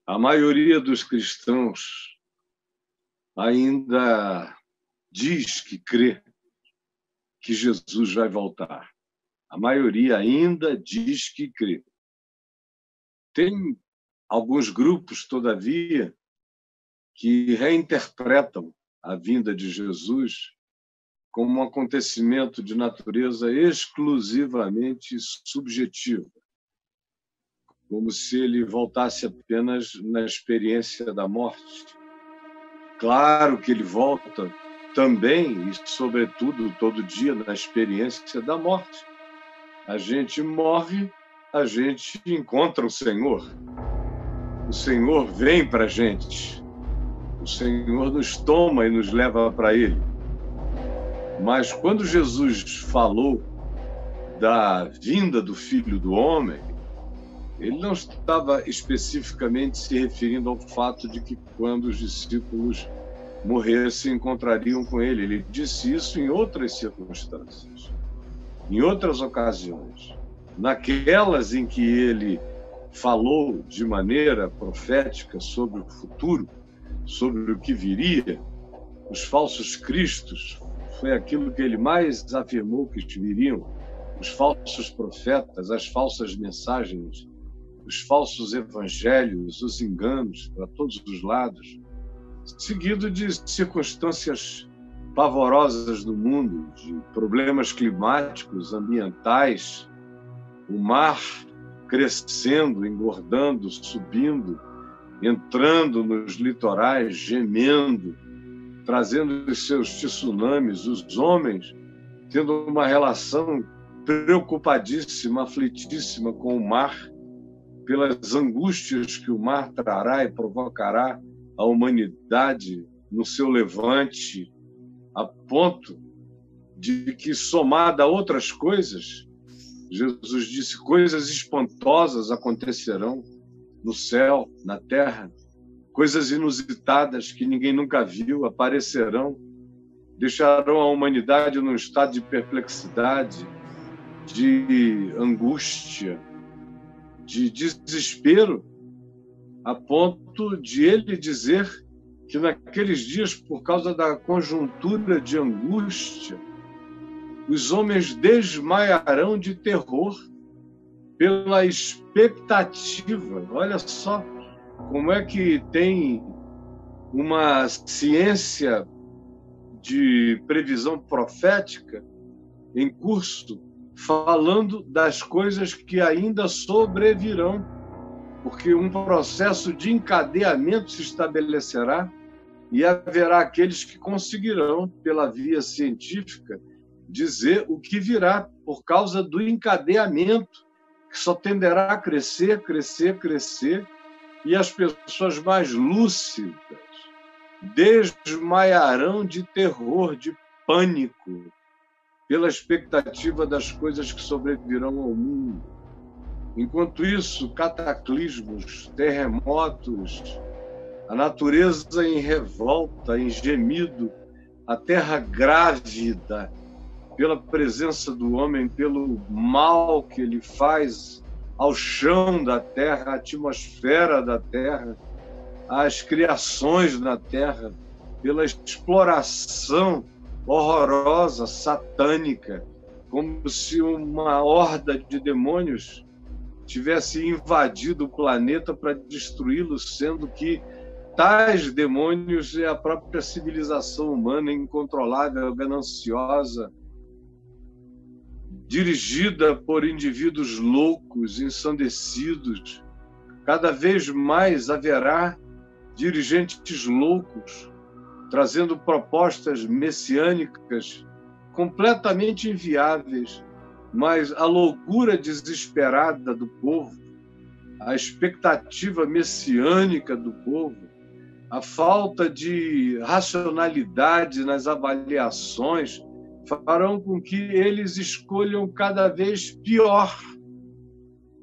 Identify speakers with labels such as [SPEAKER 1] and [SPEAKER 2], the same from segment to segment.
[SPEAKER 1] A maioria dos cristãos ainda diz que crê que Jesus vai voltar. A maioria ainda diz que crê. Tem alguns grupos, todavia, que reinterpretam a vinda de Jesus como um acontecimento de natureza exclusivamente subjetiva, como se ele voltasse apenas na experiência da morte. Claro que ele volta também e, sobretudo, todo dia na experiência da morte. A gente morre, a gente encontra o Senhor. O Senhor vem para a gente. O Senhor nos toma e nos leva para Ele. Mas quando Jesus falou da vinda do Filho do Homem, ele não estava especificamente se referindo ao fato de que quando os discípulos morressem, encontrariam com ele. Ele disse isso em outras circunstâncias, em outras ocasiões. Naquelas em que ele falou de maneira profética sobre o futuro, sobre o que viria, os falsos cristos, foi aquilo que ele mais afirmou que viriam, os falsos profetas, as falsas mensagens, os falsos evangelhos, os enganos para todos os lados, seguido de circunstâncias pavorosas do mundo, de problemas climáticos, ambientais, o mar crescendo, engordando, subindo, entrando nos litorais, gemendo, trazendo os seus tsunamis, os homens tendo uma relação preocupadíssima, aflitíssima com o mar, pelas angústias que o mar trará e provocará à humanidade no seu levante, a ponto de que, somada a outras coisas, Jesus disse, coisas espantosas acontecerão no céu, na terra, coisas inusitadas que ninguém nunca viu aparecerão, deixarão a humanidade num estado de perplexidade, de angústia, de desespero, a ponto de ele dizer que naqueles dias, por causa da conjuntura de angústia, os homens desmaiarão de terror pela expectativa. Olha só como é que tem uma ciência de previsão profética em curso, falando das coisas que ainda sobrevirão, porque um processo de encadeamento se estabelecerá e haverá aqueles que conseguirão, pela via científica, dizer o que virá por causa do encadeamento, que só tenderá a crescer, crescer, crescer, e as pessoas mais lúcidas desmaiarão de terror, de pânico, pela expectativa das coisas que sobrevirão ao mundo. Enquanto isso, cataclismos, terremotos, a natureza em revolta, em gemido, a terra grávida pela presença do homem, pelo mal que ele faz ao chão da terra, à atmosfera da terra, às criações na terra, pela exploração horrorosa, satânica, como se uma horda de demônios tivesse invadido o planeta para destruí-lo, sendo que tais demônios é a própria civilização humana incontrolável, gananciosa, dirigida por indivíduos loucos, ensandecidos. Cada vez mais haverá dirigentes loucos, trazendo propostas messiânicas completamente inviáveis, mas a loucura desesperada do povo, a expectativa messiânica do povo, a falta de racionalidade nas avaliações farão com que eles escolham cada vez pior.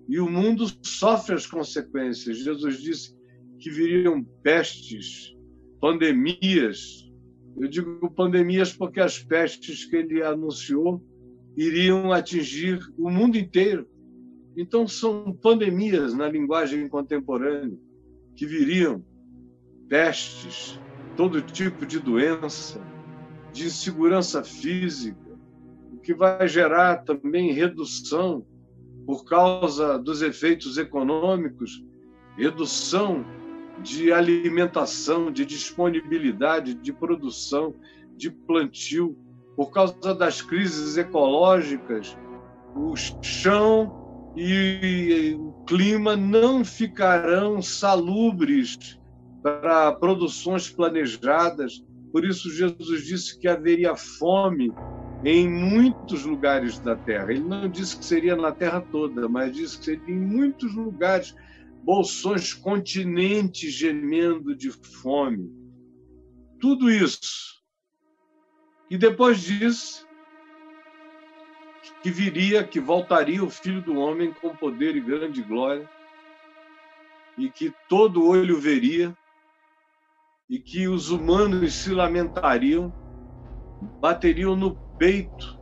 [SPEAKER 1] E o mundo sofre as consequências. Jesus disse que viriam pestes, pandemias. Eu digo pandemias porque as pestes que ele anunciou iriam atingir o mundo inteiro. Então, são pandemias na linguagem contemporânea. que viriam pestes, todo tipo de doença, de insegurança física, o que vai gerar também redução por causa dos efeitos econômicos, redução de alimentação, de disponibilidade, de produção, de plantio, por causa das crises ecológicas, o chão e o clima não ficarão salubres para produções planejadas. Por isso, Jesus disse que haveria fome em muitos lugares da terra. Ele não disse que seria na terra toda, mas disse que seria em muitos lugares, bolsões, continentes gemendo de fome. Tudo isso. E depois disso, que voltaria o Filho do Homem com poder e grande glória, e que todo olho veria, e que os humanos se lamentariam, bateriam no peito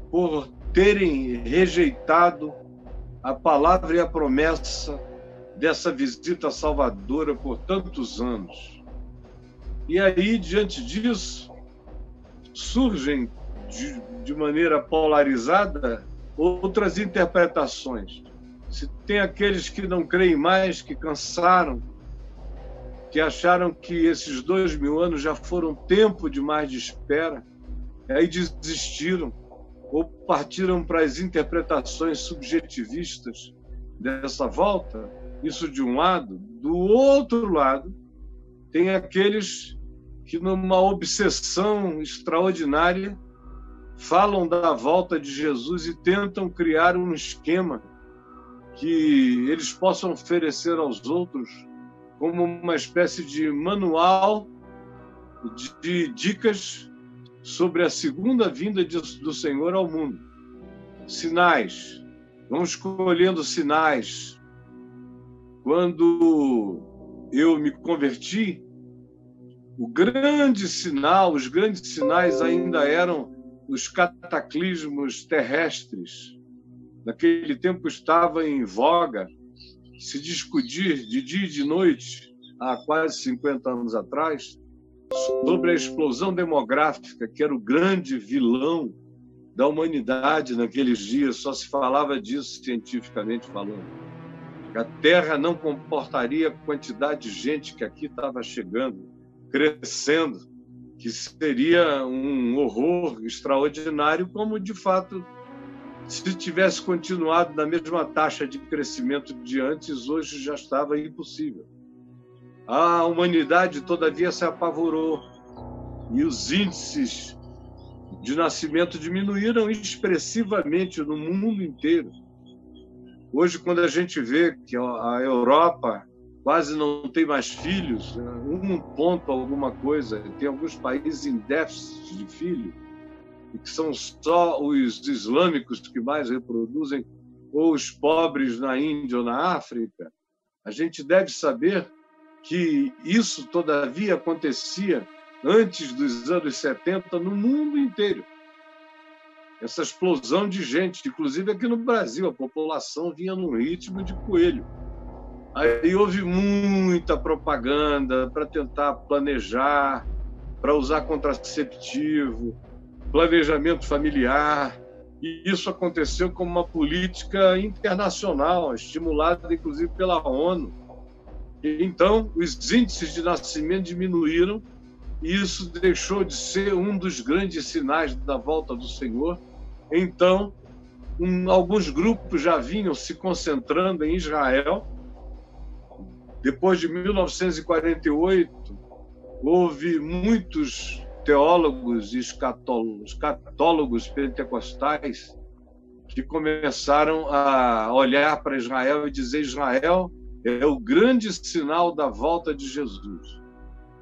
[SPEAKER 1] por terem rejeitado a palavra e a promessa dessa visita salvadora por tantos anos. E aí, diante disso, surgem de maneira polarizada outras interpretações. Se tem aqueles que não creem mais, que cansaram, que acharam que esses 2000 anos já foram tempo demais de espera, aí desistiram ou partiram para as interpretações subjetivistas dessa volta. Isso de um lado. Do outro lado, tem aqueles que, numa obsessão extraordinária, falam da volta de Jesus e tentam criar um esquema que eles possam oferecer aos outros como uma espécie de manual de dicas sobre a segunda vinda do Senhor ao mundo. Sinais. Vamos escolhendo sinais. Quando eu me converti, o grande sinal, os grandes sinais ainda eram os cataclismos terrestres. Naquele tempo estava em voga se discutir de dia e de noite, há quase 50 anos atrás, sobre a explosão demográfica, que era o grande vilão da humanidade naqueles dias. Só se falava disso cientificamente falando. A Terra não comportaria a quantidade de gente que aqui estava chegando, crescendo, que seria um horror extraordinário, como de fato, se tivesse continuado na mesma taxa de crescimento de antes, hoje já estava impossível. A humanidade, todavia, se apavorou e os índices de nascimento diminuíram expressivamente no mundo inteiro. Hoje, quando a gente vê que a Europa quase não tem mais filhos, 1 ponto alguma coisa, tem alguns países em déficit de filhos, e que são só os islâmicos que mais reproduzem, ou os pobres na Índia ou na África, a gente deve saber que isso, todavia, acontecia antes dos anos 70 no mundo inteiro. Essa explosão de gente, inclusive aqui no Brasil, a população vinha num ritmo de coelho. Aí houve muita propaganda para tentar planejar, para usar contraceptivo, planejamento familiar, e isso aconteceu como uma política internacional, estimulada inclusive pela ONU. Então, os índices de nascimento diminuíram, e isso deixou de ser um dos grandes sinais da volta do Senhor. Então, alguns grupos já vinham se concentrando em Israel. Depois de 1948, houve muitos teólogos e escatólogos pentecostais que começaram a olhar para Israel e dizer: Israel é o grande sinal da volta de Jesus.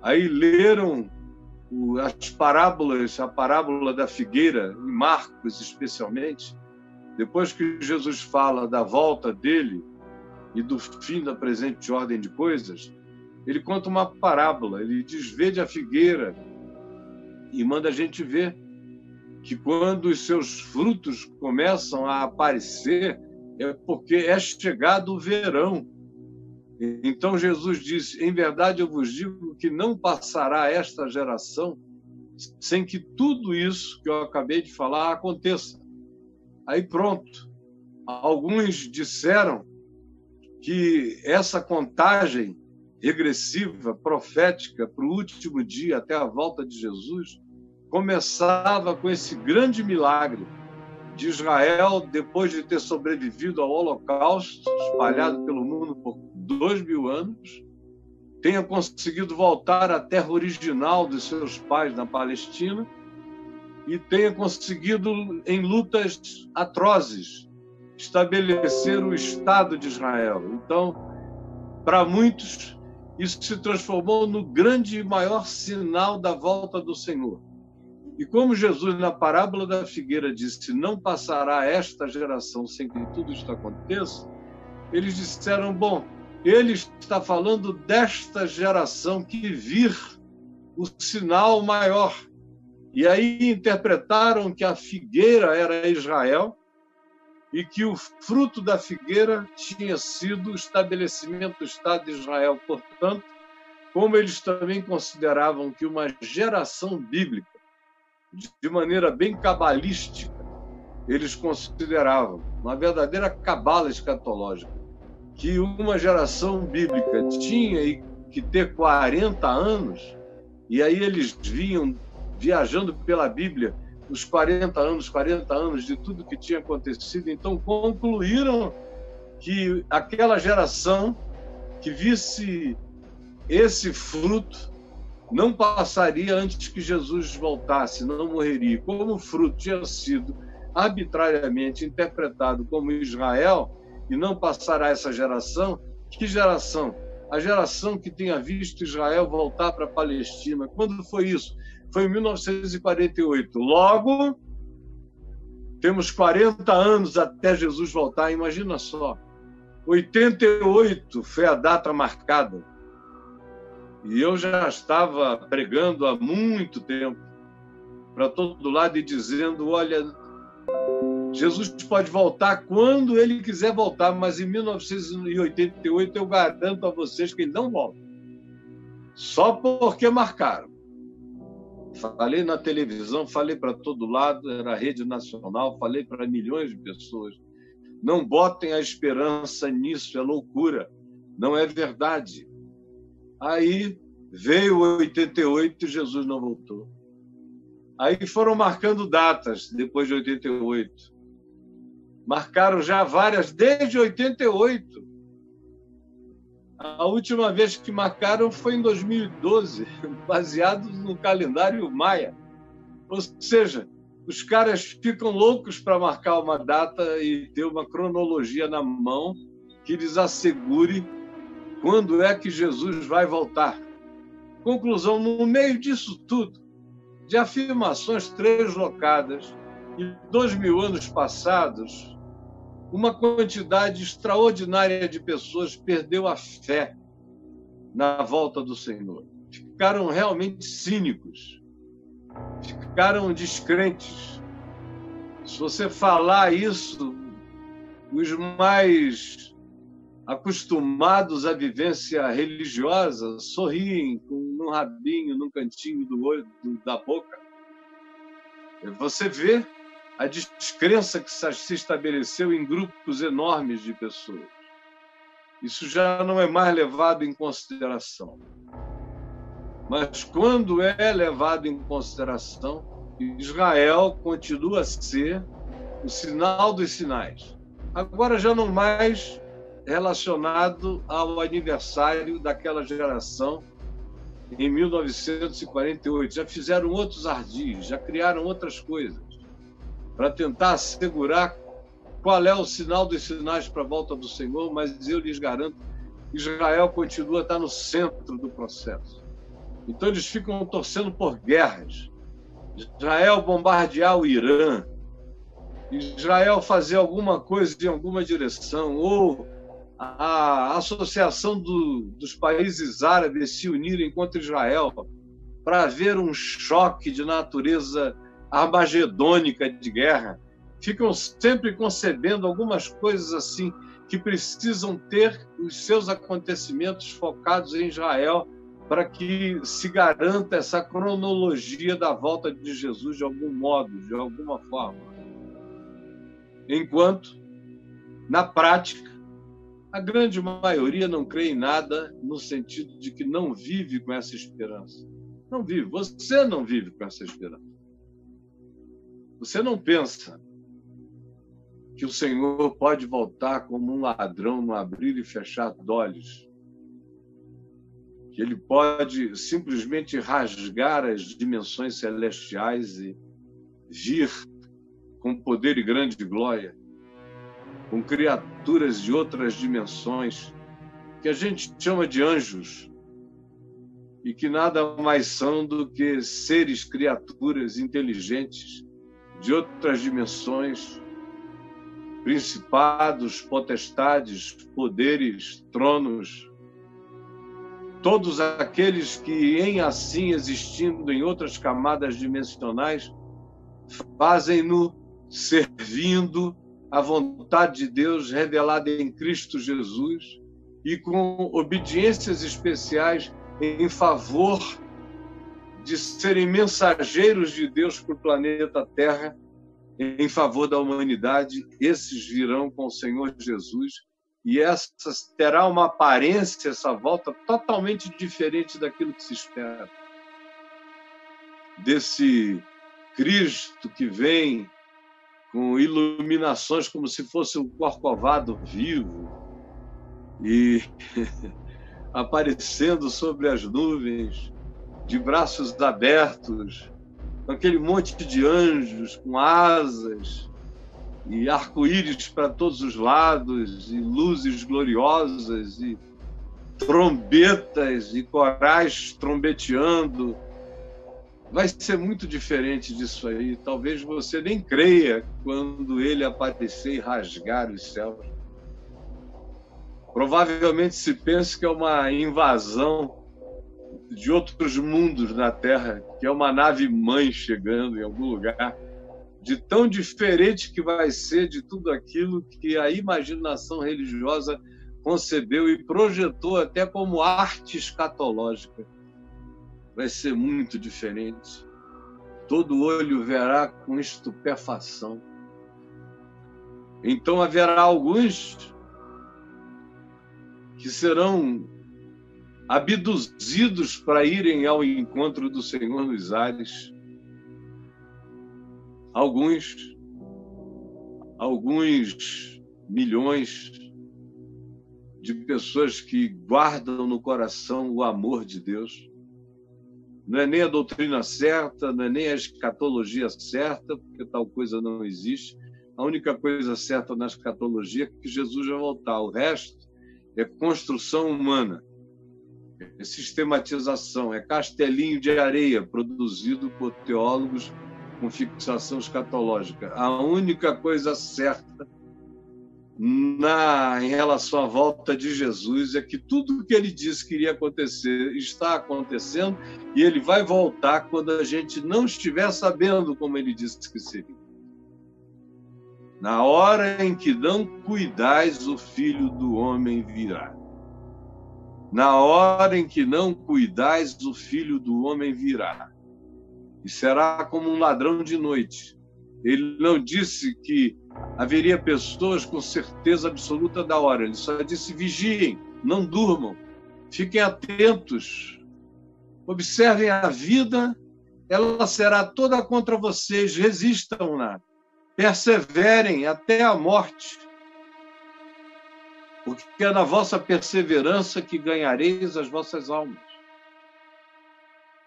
[SPEAKER 1] Aí leram as parábolas, a parábola da figueira, em Marcos especialmente. Depois que Jesus fala da volta dele e do fim da presente ordem de coisas, ele conta uma parábola. Ele diz: vede a figueira, e manda a gente ver que quando os seus frutos começam a aparecer, é porque é chegado o verão. Então Jesus disse: em verdade eu vos digo que não passará esta geração sem que tudo isso que eu acabei de falar aconteça. Aí pronto. Alguns disseram que essa contagem regressiva, profética, para o último dia, até a volta de Jesus, começava com esse grande milagre de Israel, depois de ter sobrevivido ao Holocausto, espalhado pelo mundo por 2000 anos, tenha conseguido voltar à terra original dos seus pais na Palestina e tenha conseguido, em lutas atrozes, estabelecer o Estado de Israel. Então, para muitos, isso se transformou no grande e maior sinal da volta do Senhor. E como Jesus, na parábola da figueira, disse: não passará esta geração sem que tudo isto aconteça, eles disseram: bom, ele está falando desta geração que vir o sinal maior. E aí interpretaram que a figueira era Israel e que o fruto da figueira tinha sido o estabelecimento do Estado de Israel. Portanto, como eles também consideravam que uma geração bíblica, de maneira bem cabalística, eles consideravam uma verdadeira cabala escatológica, que uma geração bíblica tinha que ter 40 anos, e aí eles vinham viajando pela Bíblia os 40 anos de tudo que tinha acontecido. Então concluíram que aquela geração que visse esse fruto não passaria antes que Jesus voltasse, não morreria. Como o fruto tinha sido arbitrariamente interpretado como Israel e não passará essa geração, que geração? A geração que tenha visto Israel voltar para a Palestina. Quando foi isso? Foi em 1948. Logo, temos 40 anos até Jesus voltar. Imagina só. 88 foi a data marcada. E eu já estava pregando há muito tempo para todo lado e dizendo: olha, Jesus pode voltar quando ele quiser voltar, mas em 1988 eu garanto a vocês que ele não volta. Só porque marcaram. Falei na televisão, falei para todo lado, era a rede nacional, falei para milhões de pessoas. Não botem a esperança nisso, é loucura, não é verdade. Aí veio 88 e Jesus não voltou. Aí foram marcando datas depois de 88. Marcaram já várias desde 88. A última vez que marcaram foi em 2012, baseado no calendário maia. Ou seja, os caras ficam loucos para marcar uma data e ter uma cronologia na mão que lhes assegure quando é que Jesus vai voltar. Conclusão: no meio disso tudo, de afirmações translocadas, e 2000 anos passados, uma quantidade extraordinária de pessoas perdeu a fé na volta do Senhor. Ficaram realmente cínicos, ficaram descrentes. Se você falar isso, os mais acostumados à vivência religiosa sorriem num rabinho, num cantinho do olho, da boca. Você vê a descrença que se estabeleceu em grupos enormes de pessoas. Isso já não é mais levado em consideração. Mas quando é levado em consideração, Israel continua a ser o sinal dos sinais. Agora já não mais relacionado ao aniversário daquela geração em 1948. Já fizeram outros ardis, já criaram outras coisas para tentar assegurar qual é o sinal dos sinais para a volta do Senhor, mas eu lhes garanto que Israel continua a estar no centro do processo. Então eles ficam torcendo por guerras. Israel bombardear o Irã, Israel fazer alguma coisa em alguma direção, ou a associação dos países árabes se unirem contra Israel para haver um choque de natureza armagedônica de guerra. Ficam sempre concebendo algumas coisas assim que precisam ter os seus acontecimentos focados em Israel para que se garanta essa cronologia da volta de Jesus de algum modo, de alguma forma. Enquanto, na prática, a grande maioria não crê em nada no sentido de que não vive com essa esperança. Não vive. Você não vive com essa esperança. Você não pensa que o Senhor pode voltar como um ladrão no abrir e fechar de olhos. Que ele pode simplesmente rasgar as dimensões celestiais e vir com poder e grande glória, com criaturas de outras dimensões, que a gente chama de anjos, e que nada mais são do que seres, criaturas inteligentes de outras dimensões, principados, potestades, poderes, tronos, todos aqueles que, em assim existindo em outras camadas dimensionais, fazem-no servindo a vontade de Deus revelada em Cristo Jesus e com obediências especiais em favor de serem mensageiros de Deus para o planeta Terra, em favor da humanidade. Esses virão com o Senhor Jesus e essa terá uma aparência, essa volta, totalmente diferente daquilo que se espera. Desse Cristo que vem com iluminações como se fosse um corcovado vivo e aparecendo sobre as nuvens, de braços abertos, com aquele monte de anjos com asas e arco-íris para todos os lados, e luzes gloriosas, e trombetas e corais trombeteando. Vai ser muito diferente disso aí. Talvez você nem creia quando ele aparecer e rasgar os céus. Provavelmente se pensa que é uma invasão de outros mundos na Terra, que é uma nave-mãe chegando em algum lugar, de tão diferente que vai ser de tudo aquilo que a imaginação religiosa concebeu e projetou até como arte escatológica. Vai ser muito diferente. Todo olho verá com estupefação. Então haverá alguns que serão abduzidos para irem ao encontro do Senhor nos ares. Alguns milhões de pessoas que guardam no coração o amor de Deus. Não é nem a doutrina certa, não é nem a escatologia certa, porque tal coisa não existe. A única coisa certa na escatologia é que Jesus vai voltar. O resto é construção humana, é sistematização, é castelinho de areia produzido por teólogos com fixação escatológica. A única coisa certa em relação à volta de Jesus é que tudo o que ele disse que iria acontecer está acontecendo, e ele vai voltar quando a gente não estiver sabendo como ele disse que seria. Na hora em que não cuidais, o Filho do Homem virá. Na hora em que não cuidais, o Filho do Homem virá. E será como um ladrão de noite. Ele não disse que haveria pessoas com certeza absoluta da hora. Ele só disse: vigiem, não durmam, fiquem atentos, observem a vida, ela será toda contra vocês, resistam-na, perseverem até a morte, porque é na vossa perseverança que ganhareis as vossas almas.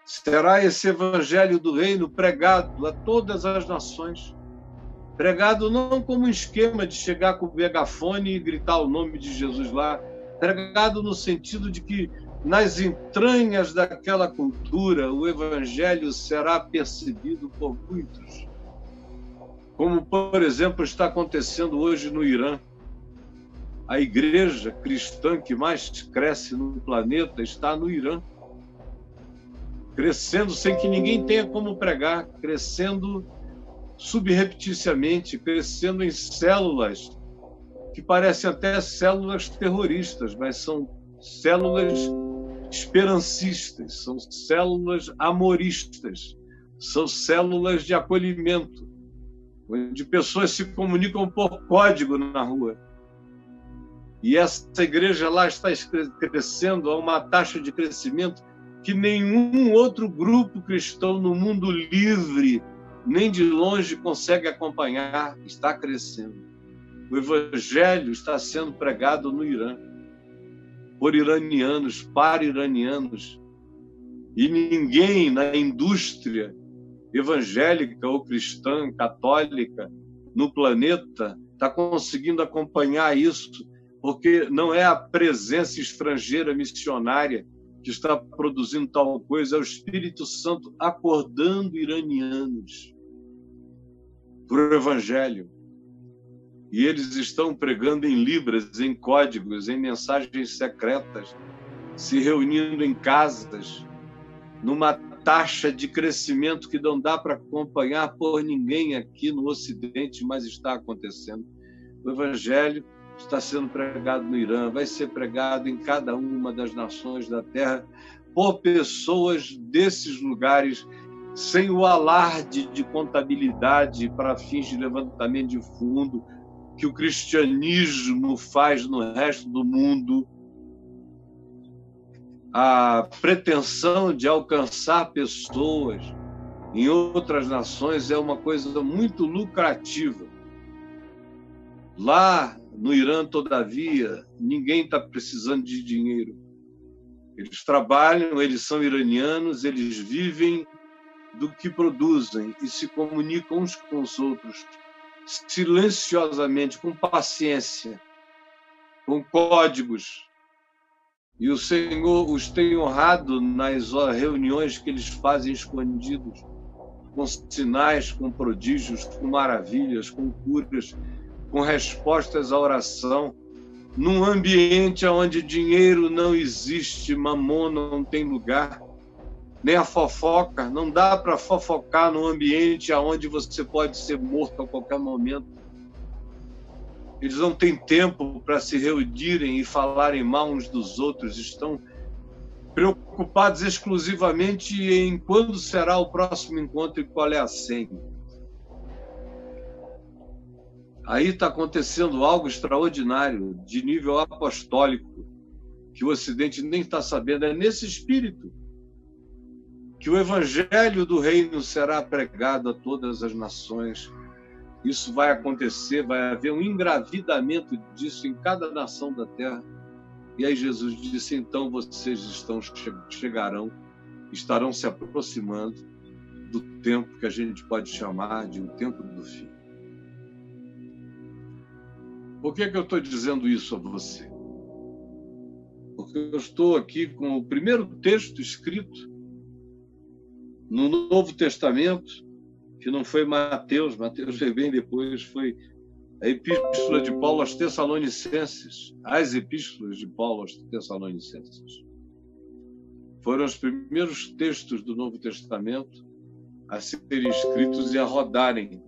[SPEAKER 1] Será esse evangelho do reino pregado a todas as nações, pregado não como um esquema de chegar com o megafone e gritar o nome de Jesus lá, pregado no sentido de que nas entranhas daquela cultura o evangelho será percebido por muitos, como, por exemplo, está acontecendo hoje no Irã. A igreja cristã que mais cresce no planeta está no Irã, crescendo sem que ninguém tenha como pregar, crescendo subrepticiamente, crescendo em células que parecem até células terroristas, mas são células esperancistas, são células amoristas, são células de acolhimento, onde pessoas se comunicam por código na rua. E essa igreja lá está crescendo a uma taxa de crescimento que nenhum outro grupo cristão no mundo livre, nem de longe, consegue acompanhar. Está crescendo. O evangelho está sendo pregado no Irã, por iranianos, para iranianos. E ninguém na indústria evangélica ou cristã, católica, no planeta, está conseguindo acompanhar isso, porque não é a presença estrangeira missionária que está produzindo tal coisa, é o Espírito Santo acordando iranianos para o evangelho. E eles estão pregando em libras, em códigos, em mensagens secretas, se reunindo em casas, numa taxa de crescimento que não dá para acompanhar por ninguém aqui no Ocidente, mas está acontecendo. O evangelho está sendo pregado no Irã, vai ser pregado em cada uma das nações da Terra por pessoas desses lugares, sem o alarde de contabilidade para fins de levantamento de fundo que o cristianismo faz no resto do mundo. A pretensão de alcançar pessoas em outras nações é uma coisa muito lucrativa. Lá no Irã, todavia, ninguém está precisando de dinheiro. Eles trabalham, eles são iranianos, eles vivem do que produzem e se comunicam uns com os outros, silenciosamente, com paciência, com códigos. E o Senhor os tem honrado nas reuniões que eles fazem escondidos, com sinais, com prodígios, com maravilhas, com curas, com respostas à oração, num ambiente onde dinheiro não existe, mamona não tem lugar, nem a fofoca. Não dá para fofocar num ambiente onde você pode ser morto a qualquer momento. Eles não têm tempo para se reunirem e falarem mal uns dos outros, estão preocupados exclusivamente em quando será o próximo encontro e qual é a senha. Aí está acontecendo algo extraordinário, de nível apostólico, que o Ocidente nem está sabendo. É nesse espírito que o evangelho do reino será pregado a todas as nações. Isso vai acontecer, vai haver um engravidamento disso em cada nação da terra. E aí Jesus disse, então vocês estarão se aproximando do tempo que a gente pode chamar de o tempo do fim. Por que eu estou dizendo isso a você? Porque eu estou aqui com o primeiro texto escrito no Novo Testamento, que não foi Mateus veio bem depois, foi a Epístola de Paulo aos Tessalonicenses. As Epístolas de Paulo aos Tessalonicenses foram os primeiros textos do Novo Testamento a serem escritos e a rodarem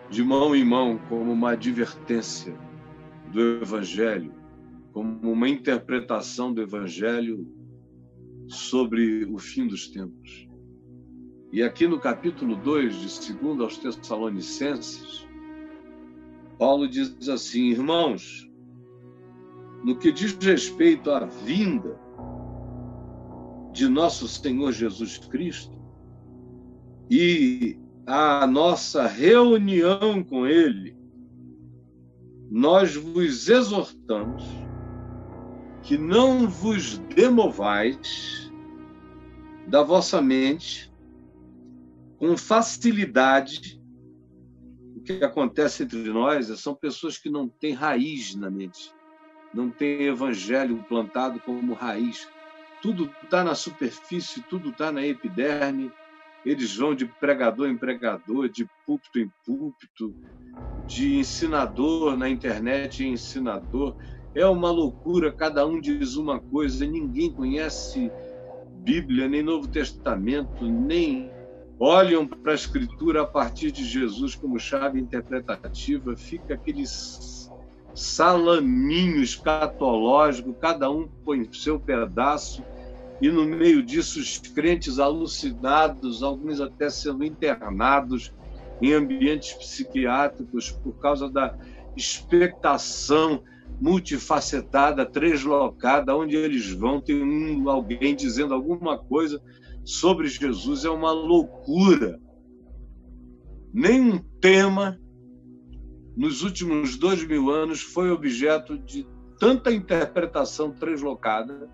[SPEAKER 1] de mão em mão como uma advertência do Evangelho, como uma interpretação do Evangelho sobre o fim dos tempos. E aqui no capítulo 2 de 2 aos Tessalonicenses, Paulo diz assim, irmãos, no que diz respeito à vinda de nosso Senhor Jesus Cristo e a nossa reunião com Ele, nós vos exortamos que não vos demovais da vossa mente com facilidade. O que acontece entre nós são pessoas que não têm raiz na mente, não têm evangelho plantado como raiz. Tudo está na superfície, tudo está na epiderme. Eles vão de pregador em pregador, de púlpito em púlpito, de ensinador na internet em ensinador. É uma loucura, cada um diz uma coisa, ninguém conhece Bíblia, nem Novo Testamento, nem olham para a Escritura a partir de Jesus como chave interpretativa, fica aquele salaminho escatológico, cada um põe seu pedaço, e no meio disso os crentes alucinados, alguns até sendo internados em ambientes psiquiátricos por causa da expectação multifacetada, translocada, onde eles vão, tem alguém dizendo alguma coisa sobre Jesus, é uma loucura. Nenhum tema nos últimos 2000 anos foi objeto de tanta interpretação translocada.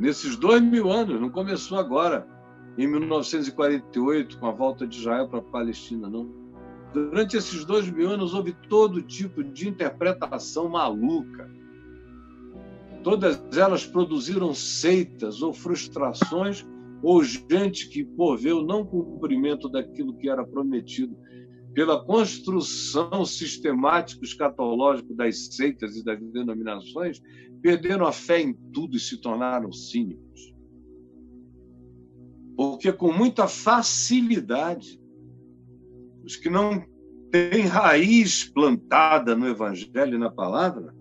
[SPEAKER 1] Nesses 2000 anos, não começou agora, em 1948, com a volta de Israel para a Palestina, não. Durante esses 2000 anos, houve todo tipo de interpretação maluca. Todas elas produziram seitas ou frustrações, ou gente que, por ver o não cumprimento daquilo que era prometido, pela construção sistemática escatológica das seitas e das denominações, perderam a fé em tudo e se tornaram cínicos. Porque, com muita facilidade, os que não têm raiz plantada no Evangelho e na palavra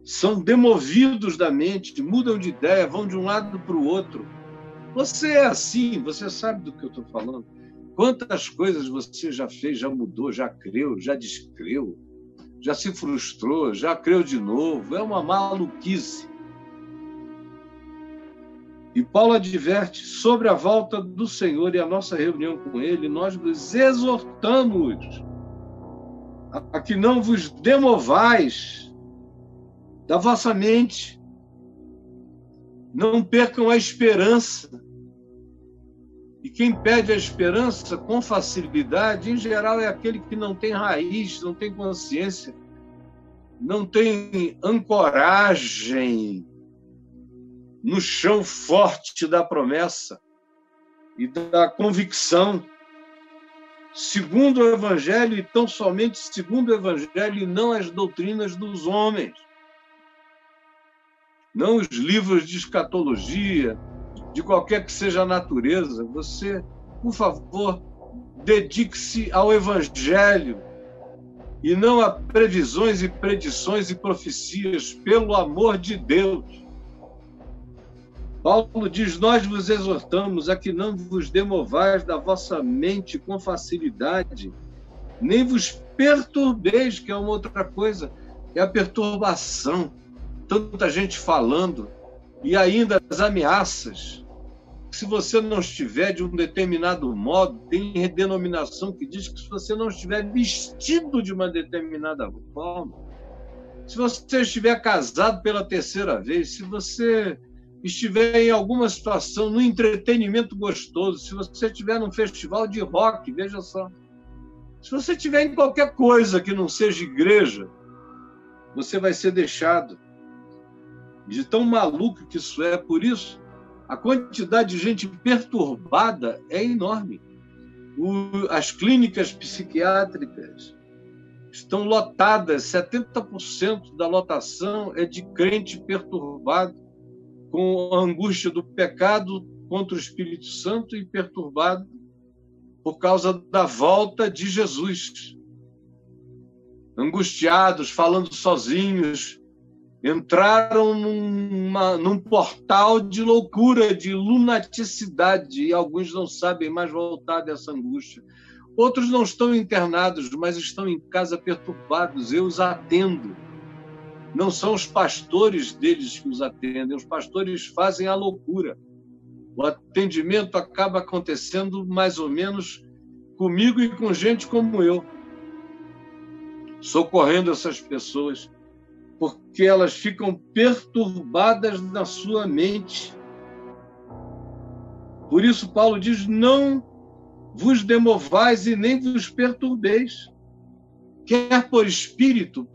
[SPEAKER 1] são demovidos da mente, mudam de ideia, vão de um lado para o outro. Você é assim, você sabe do que eu estou falando. Quantas coisas você já fez, já mudou, já creu, já descreu, já se frustrou, já creu de novo. É uma maluquice. E Paulo adverte sobre a volta do Senhor e a nossa reunião com Ele, nós nos exortamos a que não vos demovais da vossa mente, não percam a esperança. E quem perde a esperança com facilidade, em geral, é aquele que não tem raiz, não tem consciência, não tem ancoragem no chão forte da promessa e da convicção, segundo o Evangelho, e tão somente segundo o Evangelho, e não as doutrinas dos homens, não os livros de escatologia, de qualquer que seja a natureza. Você, por favor, dedique-se ao Evangelho e não a previsões e predições e profecias, pelo amor de Deus. Paulo diz, nós vos exortamos a que não vos demovais da vossa mente com facilidade, nem vos perturbeis, que é uma outra coisa, é a perturbação. Tanta gente falando, e ainda as ameaças. Se você não estiver de um determinado modo, tem denominação que diz que se você não estiver vestido de uma determinada forma, se você estiver casado pela terceira vez, se você estiver em alguma situação, no entretenimento gostoso, se você estiver num festival de rock, veja só, se você estiver em qualquer coisa que não seja igreja, você vai ser deixado. De tão maluco que isso é, por isso, a quantidade de gente perturbada é enorme. As clínicas psiquiátricas estão lotadas, 70% da lotação é de crente perturbado, com a angústia do pecado contra o Espírito Santo e perturbado por causa da volta de Jesus. Angustiados, falando sozinhos, entraram num portal de loucura, de lunaticidade, e alguns não sabem mais voltar dessa angústia. Outros não estão internados, mas estão em casa perturbados. Eu os atendo. Não são os pastores deles que os atendem, os pastores fazem a loucura. O atendimento acaba acontecendo mais ou menos comigo e com gente como eu, socorrendo essas pessoas, porque elas ficam perturbadas na sua mente. Por isso, Paulo diz, não vos demovais e nem vos perturbeis. Quer por espírito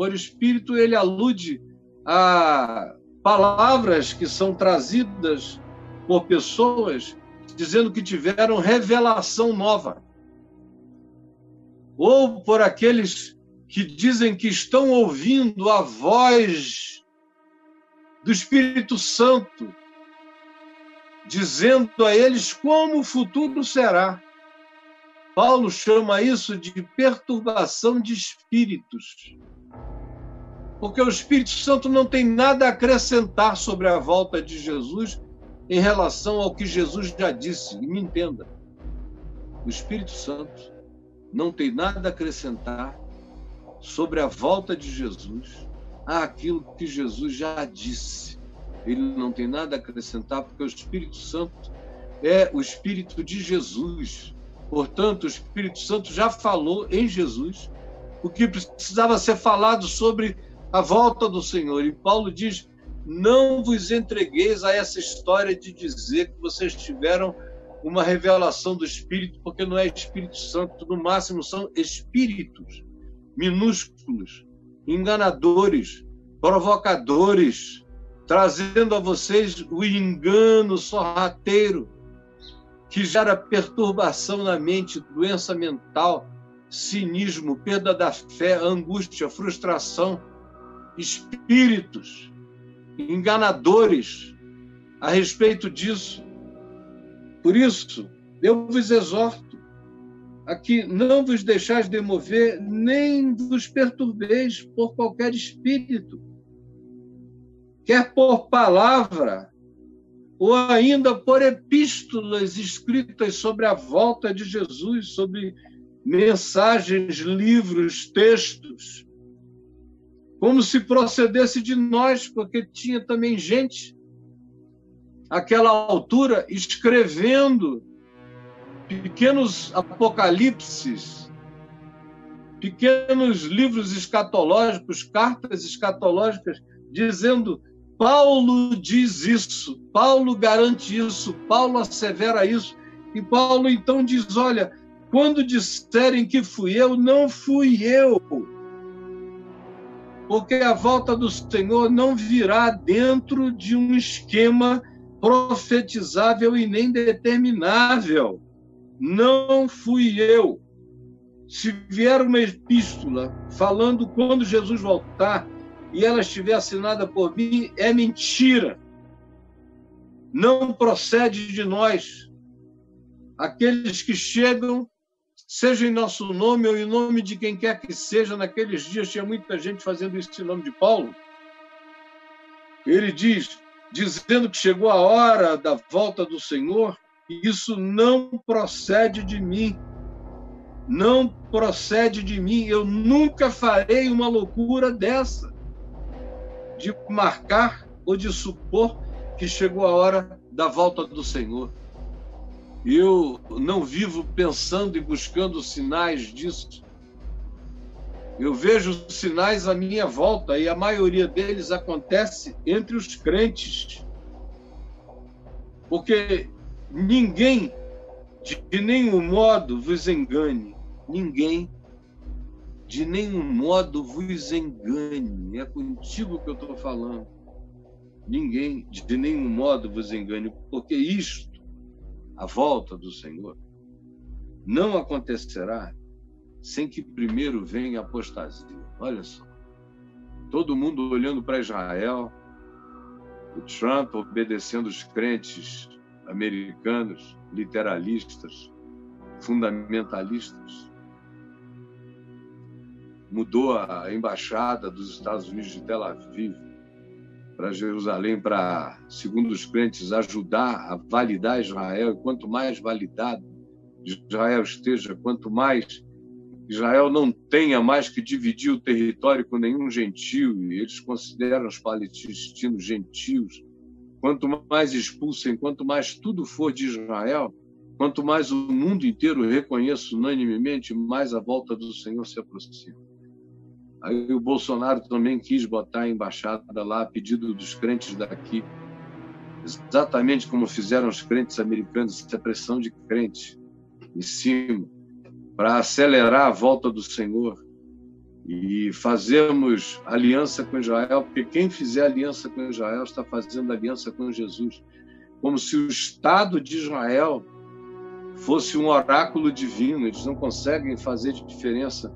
[SPEAKER 1] ele alude a palavras que são trazidas por pessoas dizendo que tiveram revelação nova. Ou por aqueles que dizem que estão ouvindo a voz do Espírito Santo dizendo a eles como o futuro será. Paulo chama isso de perturbação de espíritos, porque o Espírito Santo não tem nada a acrescentar sobre a volta de Jesus em relação ao que Jesus já disse. E me entenda, o Espírito Santo não tem nada a acrescentar sobre a volta de Jesus àquilo que Jesus já disse. Ele não tem nada a acrescentar, porque o Espírito Santo é o Espírito de Jesus. Portanto, o Espírito Santo já falou em Jesus o que precisava ser falado sobre a volta do Senhor. E Paulo diz: não vos entregueis a essa história de dizer que vocês tiveram uma revelação do Espírito, porque não é Espírito Santo, no máximo são espíritos minúsculos, enganadores, provocadores, trazendo a vocês o engano sorrateiro, que gera perturbação na mente, doença mental, cinismo, perda da fé, angústia, frustração, espíritos enganadores a respeito disso. Por isso, eu vos exorto a que não vos deixais demover, nem vos perturbeis por qualquer espírito, quer por palavra, ou ainda por epístolas escritas sobre a volta de Jesus, sobre mensagens, livros, textos, como se procedesse de nós, porque tinha também gente, àquela altura, escrevendo pequenos apocalipses, pequenos livros escatológicos, cartas escatológicas, dizendo: Paulo diz isso, Paulo garante isso, Paulo assevera isso. E Paulo então diz: olha, quando disserem que fui eu, não fui eu. Porque a volta do Senhor não virá dentro de um esquema profetizável e nem determinável. Não fui eu. Se vier uma epístola falando quando Jesus voltar, e ela estiver assinada por mim, é mentira. Não procede de nós. Aqueles que chegam, seja em nosso nome ou em nome de quem quer que seja, naqueles dias tinha muita gente fazendo isso em nome de Paulo. Ele diz, dizendo que chegou a hora da volta do Senhor, e isso não procede de mim. Não procede de mim. Eu nunca farei uma loucura dessa, de marcar ou de supor que chegou a hora da volta do Senhor. Eu não vivo pensando e buscando sinais disso. Eu vejo sinais à minha volta e a maioria deles acontece entre os crentes. Porque ninguém, de nenhum modo, vos engane. Ninguém, de nenhum modo, vos engane. É contigo que eu estou falando. Ninguém, de nenhum modo, vos engane. Porque isto, a volta do Senhor, não acontecerá sem que primeiro venha a apostasia. Olha só, todo mundo olhando para Israel, o Trump obedecendo os crentes americanos, literalistas, fundamentalistas. Mudou a embaixada dos Estados Unidos de Tel Aviv para Jerusalém, para, segundo os crentes, ajudar a validar Israel. E quanto mais validado Israel esteja, quanto mais Israel não tenha mais que dividir o território com nenhum gentio, e eles consideram os palestinos gentios, quanto mais expulsem, quanto mais tudo for de Israel, quanto mais o mundo inteiro reconheça unanimemente, mais a volta do Senhor se aproxima. Aí o Bolsonaro também quis botar a embaixada lá a pedido dos crentes daqui, exatamente como fizeram os crentes americanos, essa pressão de crentes em cima, para acelerar a volta do Senhor e fazermos aliança com Israel, porque quem fizer aliança com Israel está fazendo aliança com Jesus, como se o Estado de Israel fosse um oráculo divino. Eles não conseguem fazer diferença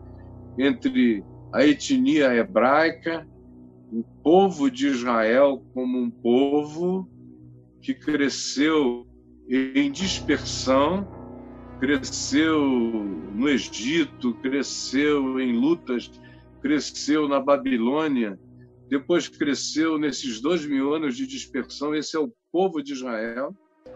[SPEAKER 1] entre a etnia hebraica, o povo de Israel como um povo, que cresceu em dispersão, cresceu no Egito, cresceu em lutas, cresceu na Babilônia, depois cresceu nesses 2000 anos de dispersão. Esse é o povo de Israel.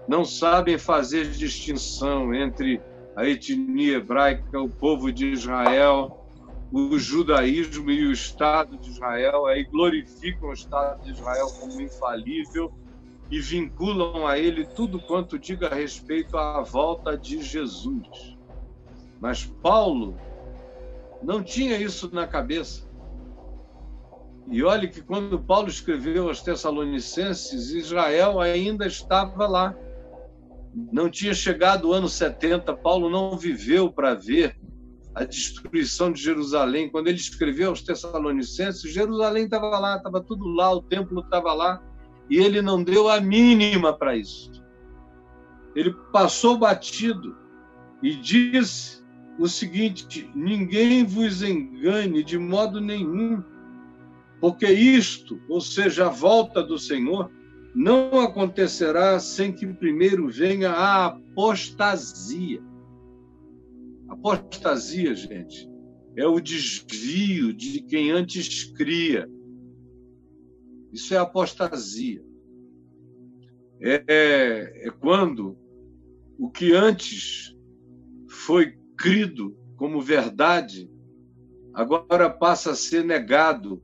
[SPEAKER 1] Não sabem fazer distinção entre a etnia hebraica, o povo de Israel, o judaísmo e o Estado de Israel. Aí glorificam o Estado de Israel como infalível e vinculam a ele tudo quanto diga respeito à volta de Jesus. Mas Paulo não tinha isso na cabeça. E olhe que quando Paulo escreveu aos Tessalonicenses, Israel ainda estava lá. Não tinha chegado o ano 70, Paulo não viveu para ver a destruição de Jerusalém. Quando ele escreveu aos Tessalonicenses, Jerusalém estava lá, estava tudo lá, o templo estava lá, e ele não deu a mínima para isso. Ele passou batido e disse o seguinte: ninguém vos engane de modo nenhum, porque isto, ou seja, a volta do Senhor, não acontecerá sem que primeiro venha a apostasia. Apostasia, gente, é o desvio de quem antes cria. Isso é apostasia. É quando o que antes foi crido como verdade, agora passa a ser negado,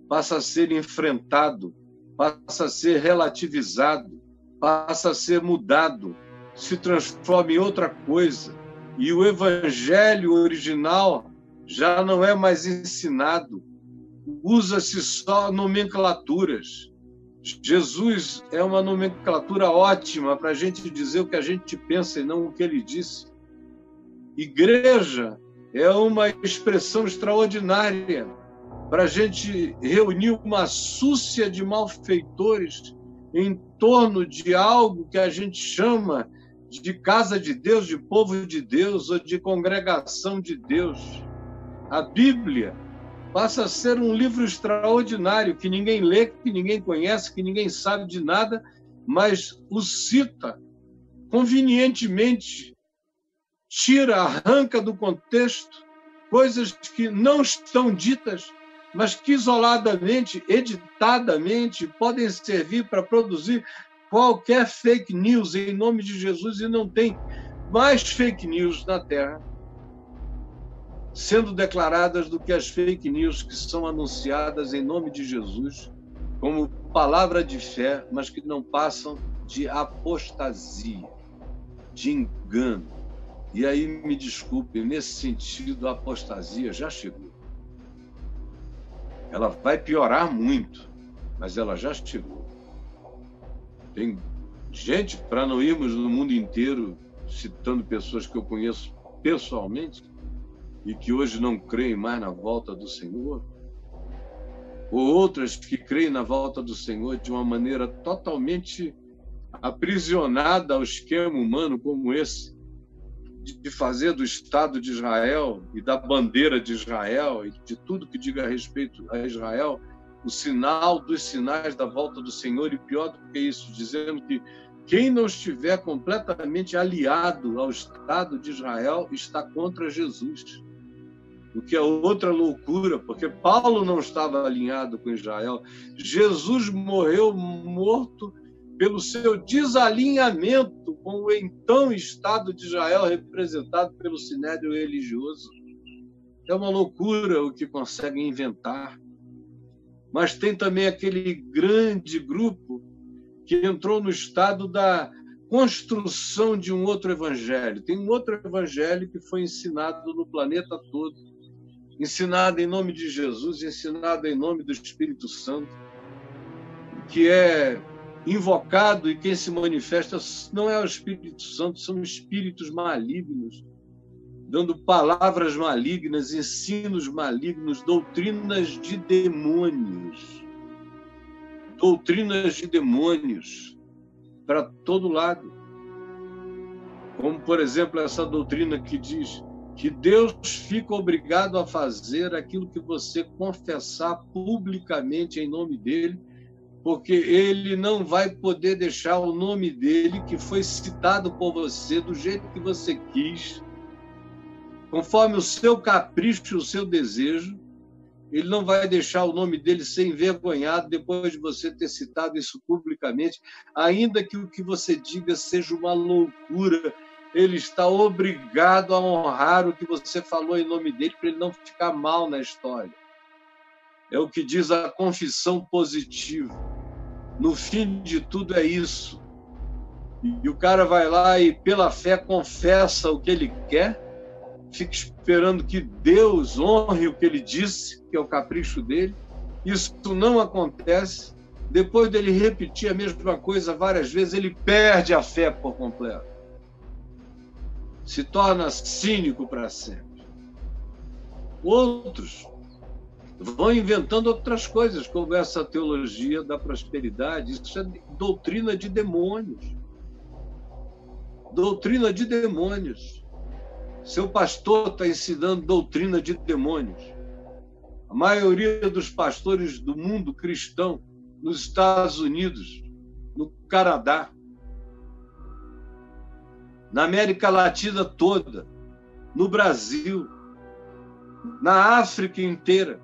[SPEAKER 1] passa a ser enfrentado, passa a ser relativizado, passa a ser mudado, se transforma em outra coisa. E o evangelho original já não é mais ensinado, usa-se só nomenclaturas. Jesus é uma nomenclatura ótima para a gente dizer o que a gente pensa e não o que ele disse. Igreja é uma expressão extraordinária para a gente reunir uma súcia de malfeitores em torno de algo que a gente chama de casa de Deus, de povo de Deus ou de congregação de Deus. A Bíblia passa a ser um livro extraordinário que ninguém lê, que ninguém conhece, que ninguém sabe de nada, mas o cita convenientemente, tira, arranca do contexto coisas que não estão ditas, mas que isoladamente, editadamente, podem servir para produzir qualquer fake news em nome de Jesus, e não tem mais fake news na Terra sendo declaradas do que as fake news que são anunciadas em nome de Jesus como palavra de fé, mas que não passam de apostasia, de engano. E aí, me desculpe, nesse sentido, a apostasia já chegou. Ela vai piorar muito, mas ela já chegou. Tem gente, para não irmos no mundo inteiro, citando pessoas que eu conheço pessoalmente e que hoje não creem mais na volta do Senhor, ou outras que creem na volta do Senhor de uma maneira totalmente aprisionada ao esquema humano como esse, de fazer do Estado de Israel e da bandeira de Israel e de tudo que diga a respeito a Israel o sinal dos sinais da volta do Senhor, e pior do que isso, dizendo que quem não estiver completamente aliado ao Estado de Israel está contra Jesus. O que é outra loucura, porque Paulo não estava alinhado com Israel. Jesus morreu morto pelo seu desalinhamento com o então Estado de Israel, representado pelo sinédrio religioso. É uma loucura o que conseguem inventar. Mas tem também aquele grande grupo que entrou no estado da construção de um outro evangelho. Tem um outro evangelho que foi ensinado no planeta todo, ensinado em nome de Jesus, ensinado em nome do Espírito Santo, que é invocado, e quem se manifesta não é o Espírito Santo, são espíritos malignos, dando palavras malignas, ensinos malignos, doutrinas de demônios. Doutrinas de demônios para todo lado. Como, por exemplo, essa doutrina que diz que Deus fica obrigado a fazer aquilo que você confessar publicamente em nome dele, porque ele não vai poder deixar o nome dele, que foi citado por você do jeito que você quis, conforme o seu capricho, o seu desejo. Ele não vai deixar o nome dele ser envergonhado depois de você ter citado isso publicamente, ainda que o que você diga seja uma loucura. Ele está obrigado a honrar o que você falou em nome dele, para ele não ficar mal na história. É o que diz a confissão positiva. No fim de tudo é isso. E o cara vai lá e, pela fé, confessa o que ele quer, fica esperando que Deus honre o que ele disse, que é o capricho dele. Isso não acontece. Depois dele repetir a mesma coisa várias vezes, ele perde a fé por completo. Se torna cínico para sempre. Outros vão inventando outras coisas, como essa teologia da prosperidade. Isso é doutrina de demônios. Doutrina de demônios. Seu pastor está ensinando doutrina de demônios. A maioria dos pastores do mundo cristão, nos Estados Unidos, no Canadá, na América Latina toda, no Brasil, na África inteira,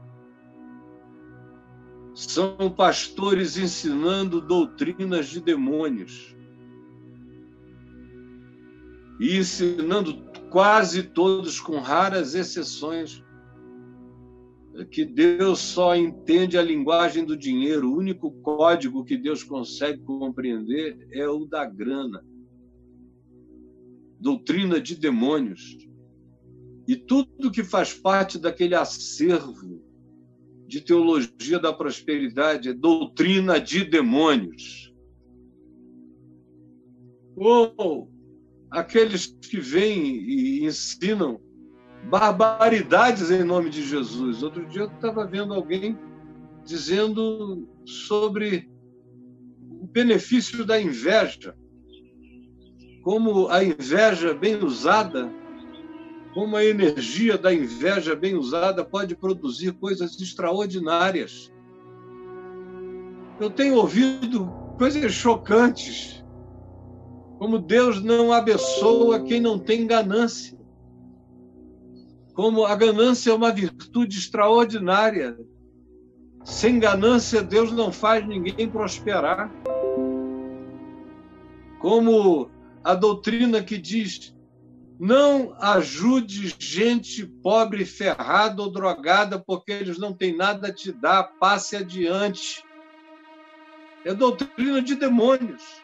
[SPEAKER 1] são pastores ensinando doutrinas de demônios. E ensinando quase todos, com raras exceções, que Deus só entende a linguagem do dinheiro. O único código que Deus consegue compreender é o da grana. Doutrina de demônios. E tudo que faz parte daquele acervo de teologia da prosperidade é doutrina de demônios. Ou aqueles que vêm e ensinam barbaridades em nome de Jesus. Outro dia eu estava vendo alguém dizendo sobre o benefício da inveja, como a inveja bem usada, como a energia da inveja bem usada pode produzir coisas extraordinárias. Eu tenho ouvido coisas chocantes, como Deus não abençoa quem não tem ganância, como a ganância é uma virtude extraordinária. Sem ganância, Deus não faz ninguém prosperar. Como a doutrina que diz: não ajude gente pobre, ferrada ou drogada, porque eles não têm nada a te dar, passe adiante. É doutrina de demônios.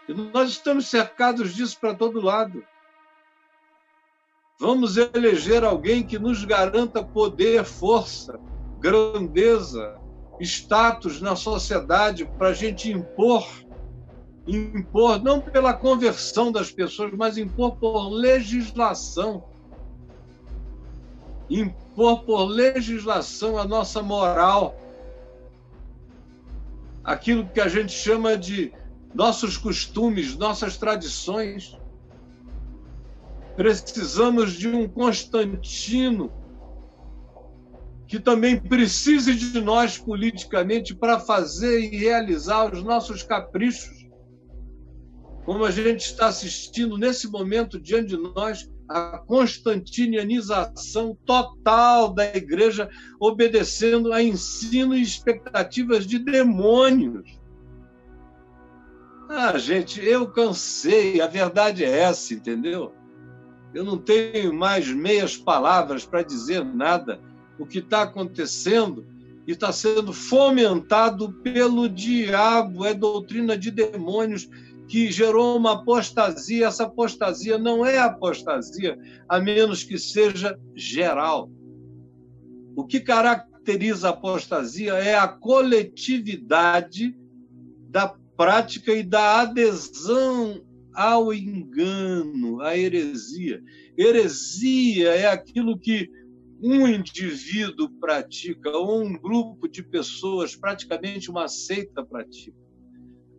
[SPEAKER 1] E nós estamos cercados disso para todo lado. Vamos eleger alguém que nos garanta poder, força, grandeza, status na sociedade para a gente impor, não pela conversão das pessoas, mas impor por legislação. Impor por legislação a nossa moral. Aquilo que a gente chama de nossos costumes, nossas tradições. Precisamos de um Constantino que também precise de nós politicamente para fazer e realizar os nossos caprichos. Como a gente está assistindo nesse momento diante de nós, a constantinianização total da igreja, obedecendo a ensino e expectativas de demônios. Gente, eu cansei, a verdade é essa, entendeu? Eu não tenho mais meias palavras para dizer nada. O que está acontecendo e está sendo fomentado pelo diabo, é doutrina de demônios que gerou uma apostasia. Essa apostasia não é apostasia, a menos que seja geral. O que caracteriza a apostasia é a coletividade da prática e da adesão ao engano, à heresia. Heresia é aquilo que um indivíduo pratica, ou um grupo de pessoas, praticamente uma seita, pratica.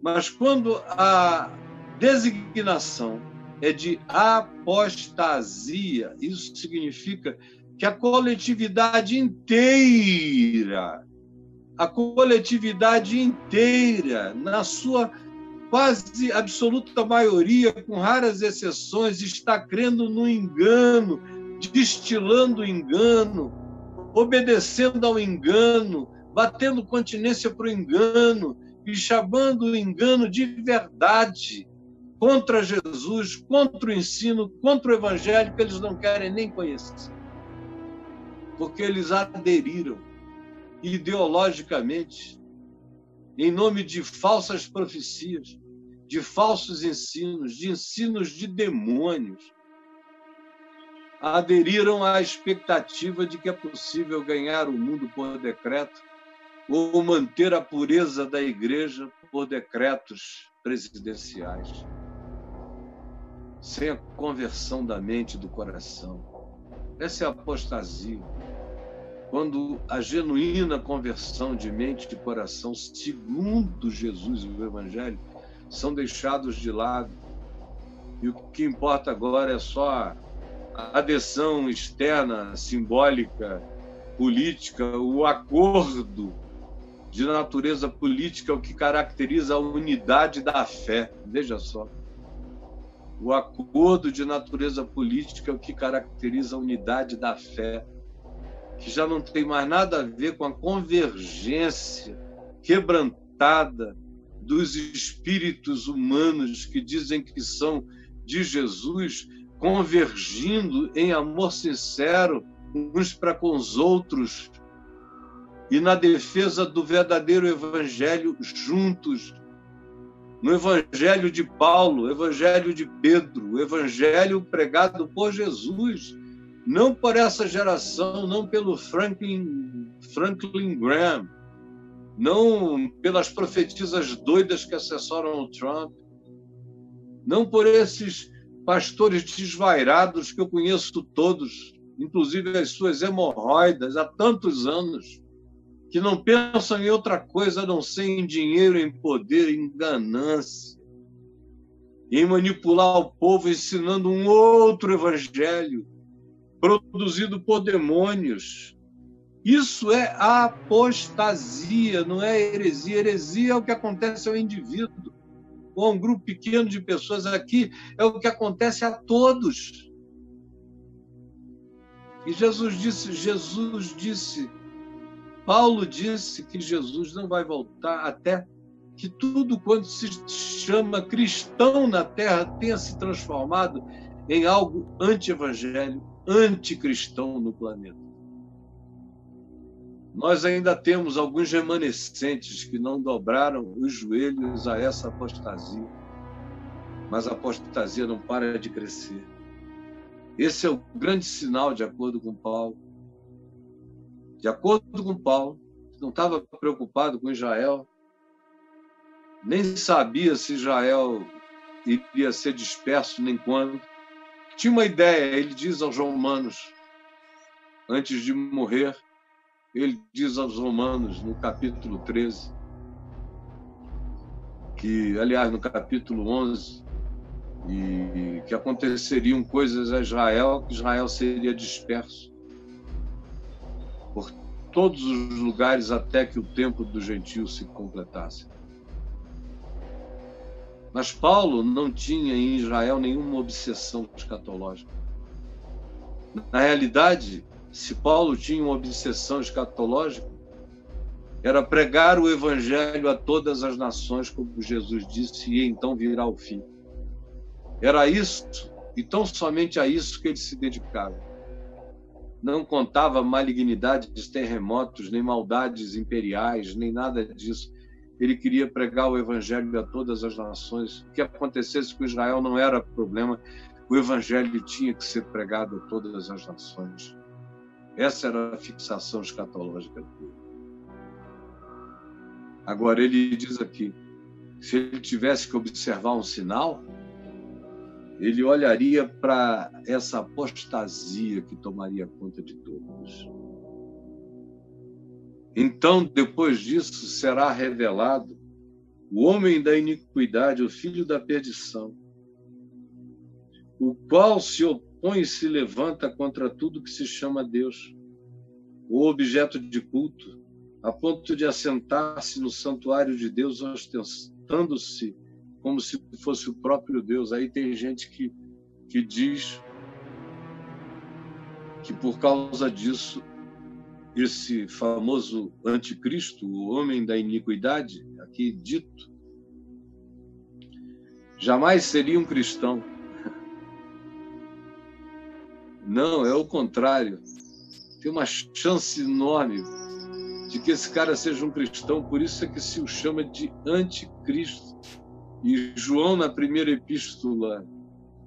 [SPEAKER 1] Mas quando a designação é de apostasia, isso significa que a coletividade inteira a coletividade inteira, na sua quase absoluta maioria, com raras exceções, está crendo no engano, destilando o engano, obedecendo ao engano, batendo continência para o engano e chamando o engano de verdade, contra Jesus, contra o ensino, contra o evangelho, que eles não querem nem conhecer. Porque eles aderiram ideologicamente, em nome de falsas profecias, de falsos ensinos, de ensinos de demônios, aderiram à expectativa de que é possível ganhar o mundo por decreto ou manter a pureza da igreja por decretos presidenciais, sem a conversão da mente e do coração. Essa é a apostasia. Quando a genuína conversão de mente e de coração, segundo Jesus e o Evangelho, são deixados de lado. E o que importa agora é só a adesão externa, simbólica, política, o acordo de natureza política, o que caracteriza a unidade da fé. Veja só. O acordo de natureza política é o que caracteriza a unidade da fé, que já não tem mais nada a ver com a convergência quebrantada dos espíritos humanos que dizem que são de Jesus, convergindo em amor sincero uns para com os outros e na defesa do verdadeiro evangelho juntos, no evangelho de Paulo, evangelho de Pedro, o evangelho pregado por Jesus, não por essa geração, não pelo Franklin Graham, não pelas profetisas doidas que assessoram o Trump, não por esses pastores desvairados que eu conheço todos, inclusive as suas hemorroidas, há tantos anos, que não pensam em outra coisa a não ser em dinheiro, em poder, em ganância, em manipular o povo, ensinando um outro evangelho, produzido por demônios. Isso é apostasia, não é heresia. Heresia é o que acontece ao indivíduo, ou a um grupo pequeno de pessoas. Aqui é o que acontece a todos. E Jesus disse, Paulo disse que Jesus não vai voltar até que tudo quanto se chama cristão na Terra tenha se transformado em algo anti-evangelho, anticristão no planeta. Nós ainda temos alguns remanescentes que não dobraram os joelhos a essa apostasia, mas a apostasia não para de crescer. Esse é o grande sinal, de acordo com Paulo. De acordo com Paulo, não estava preocupado com Israel, nem sabia se Israel iria ser disperso, nem quando. Tinha uma ideia, ele diz aos romanos, antes de morrer, ele diz aos romanos, no capítulo 13, que, aliás, no capítulo 11, e que aconteceriam coisas a Israel, que Israel seria disperso por todos os lugares até que o tempo dos gentios se completasse. Mas Paulo não tinha em Israel nenhuma obsessão escatológica. Na realidade, se Paulo tinha uma obsessão escatológica, era pregar o evangelho a todas as nações, como Jesus disse, e então virá o fim. Era isso, e tão somente a isso que ele se dedicava. Não contava malignidades, terremotos, nem maldades imperiais, nem nada disso. Ele queria pregar o evangelho a todas as nações. O que acontecesse com Israel não era problema. O evangelho tinha que ser pregado a todas as nações. Essa era a fixação escatológica dele. Agora, ele diz aqui, se ele tivesse que observar um sinal, ele olharia para essa apostasia que tomaria conta de todos. Então, depois disso, será revelado o homem da iniquidade, o filho da perdição, o qual se opõe e se levanta contra tudo que se chama Deus, o objeto de culto, a ponto de assentar-se no santuário de Deus, ostentando-se como se fosse o próprio Deus. Aí tem gente que diz que por causa disso, esse famoso anticristo, o homem da iniquidade, aqui dito, jamais seria um cristão. Não, é o contrário. Tem uma chance enorme de que esse cara seja um cristão, por isso é que se o chama de anticristo. E João, na primeira epístola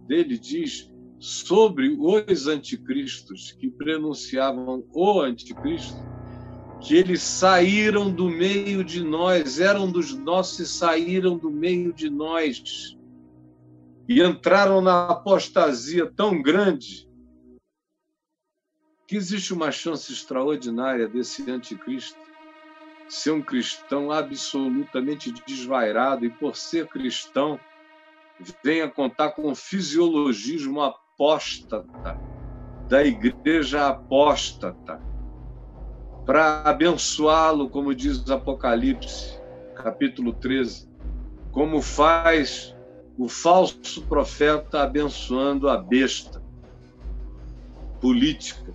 [SPEAKER 1] dele, diz sobre os anticristos que prenunciavam o anticristo, que eles saíram do meio de nós, eram dos nossos e saíram do meio de nós e entraram na apostasia tão grande que existe uma chance extraordinária desse anticristo ser um cristão absolutamente desvairado e, por ser cristão, venha contar com o fisiologismo apóstata da igreja apóstata para abençoá-lo, como diz o Apocalipse, capítulo 13, como faz o falso profeta abençoando a besta política,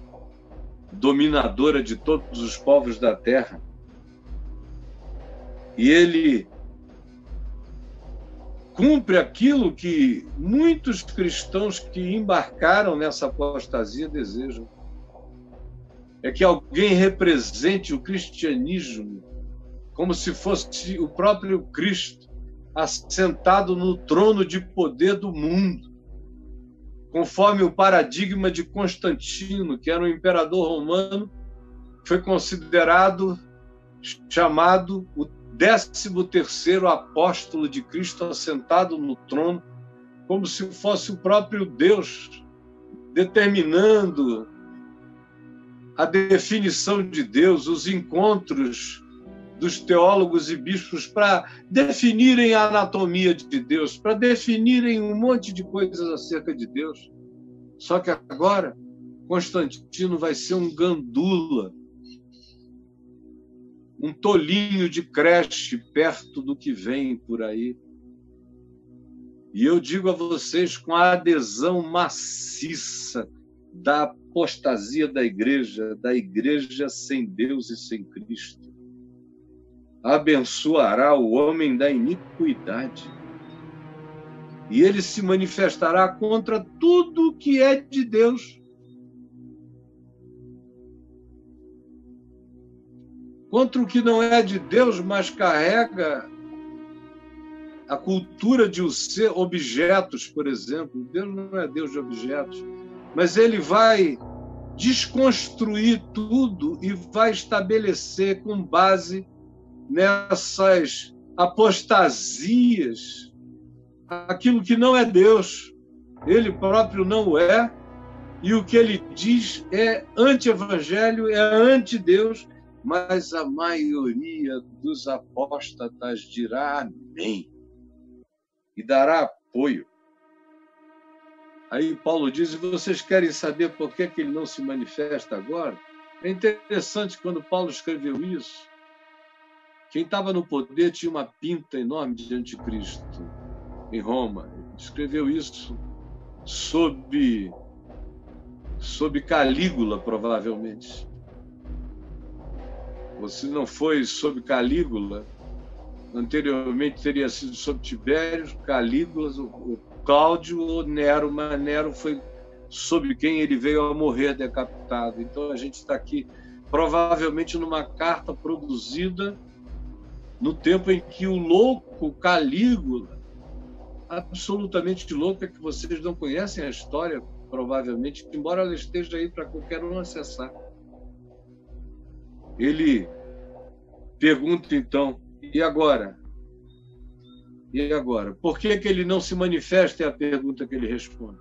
[SPEAKER 1] dominadora de todos os povos da terra. E ele cumpre aquilo que muitos cristãos que embarcaram nessa apostasia desejam. É que alguém represente o cristianismo como se fosse o próprio Cristo, assentado no trono de poder do mundo, conforme o paradigma de Constantino, que era um imperador romano, foi considerado, chamado o 13º apóstolo de Cristo, assentado no trono, como se fosse o próprio Deus, determinando a definição de Deus, os encontros dos teólogos e bispos para definirem a anatomia de Deus, para definirem um monte de coisas acerca de Deus. Só que agora, Constantino vai ser um gandula, um tolinho de creche perto do que vem por aí. E eu digo a vocês, com a adesão maciça da apostasia da igreja sem Deus e sem Cristo, abençoará o homem da iniquidade. E ele se manifestará contra tudo que é de Deus. Contra o que não é de Deus, mas carrega a cultura de ser objetos, por exemplo. Deus não é Deus de objetos, mas ele vai desconstruir tudo e vai estabelecer com base nessas apostasias aquilo que não é Deus. Ele próprio não o é, e o que ele diz é anti-evangelho, é anti-Deus, mas a maioria dos apóstatas dirá amém e dará apoio. Aí Paulo diz, e vocês querem saber por que ele não se manifesta agora? É interessante, quando Paulo escreveu isso, quem estava no poder tinha uma pinta enorme de anticristo em Roma. Ele escreveu isso sob Calígula, provavelmente. Ou se não foi sob Calígula, anteriormente teria sido sob Tibério, Calígula, o Cláudio ou Nero, mas Nero foi sob quem ele veio a morrer decapitado. Então a gente está aqui provavelmente numa carta produzida no tempo em que o louco Calígula, absolutamente louco, é que vocês não conhecem a história, provavelmente, embora ela esteja aí para qualquer um acessar. Ele pergunta, então, e agora? E agora? Por que ele não se manifesta? É a pergunta que ele responde.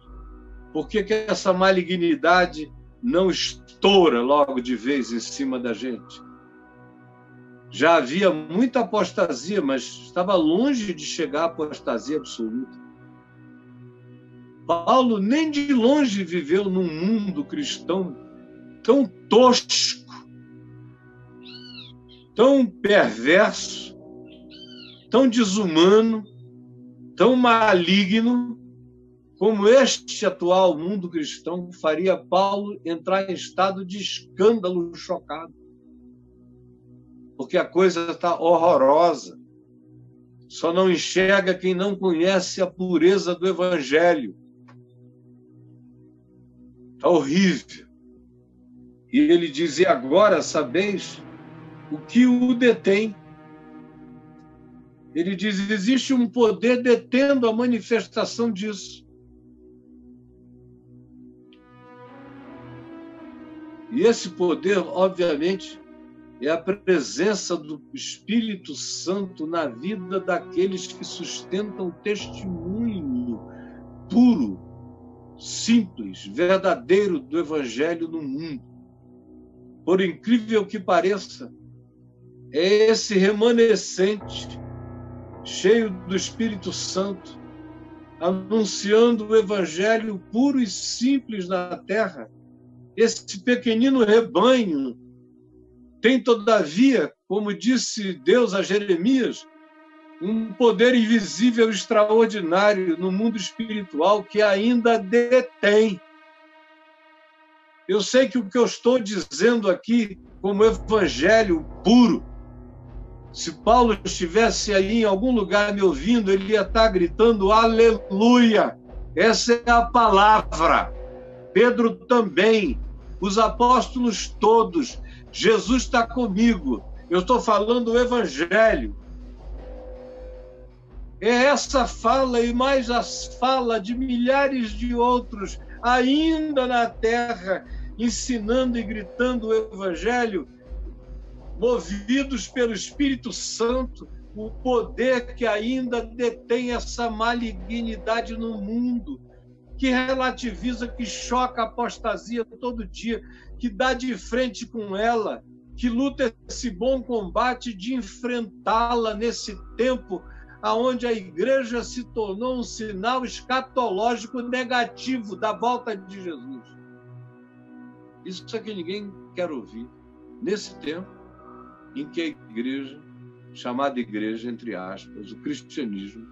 [SPEAKER 1] Por que essa malignidade não estoura logo de vez em cima da gente? Já havia muita apostasia, mas estava longe de chegar à apostasia absoluta. Paulo nem de longe viveu num mundo cristão tão tosco tão perverso, tão desumano, tão maligno, como este atual mundo cristão faria Paulo entrar em estado de escândalo, chocado. Porque a coisa está horrorosa. Só não enxerga quem não conhece a pureza do Evangelho. Está horrível. E ele diz, e agora sabeis o que o detém. Ele diz, existe um poder detendo a manifestação disso. E esse poder, obviamente, é a presença do Espírito Santo na vida daqueles que sustentam o testemunho puro, simples, verdadeiro do Evangelho no mundo. Por incrível que pareça, é esse remanescente, cheio do Espírito Santo, anunciando o Evangelho puro e simples na terra. Esse pequenino rebanho tem, todavia, como disse Deus a Jeremias, um poder invisível extraordinário no mundo espiritual que ainda detém. Eu sei que o que eu estou dizendo aqui, como evangelho puro, se Paulo estivesse aí em algum lugar me ouvindo, ele ia estar gritando aleluia. Essa é a palavra. Pedro também, os apóstolos todos, Jesus está comigo. Eu estou falando o evangelho. É essa fala e mais a fala de milhares de outros ainda na terra, ensinando e gritando o evangelho, movidos pelo Espírito Santo, o poder que ainda detém essa malignidade no mundo, que relativiza, que choca a apostasia todo dia, que dá de frente com ela, que luta esse bom combate de enfrentá-la nesse tempo onde a igreja se tornou um sinal escatológico negativo da volta de Jesus. Isso é que ninguém quer ouvir. Nesse tempo em que a igreja, chamada igreja, entre aspas, o cristianismo,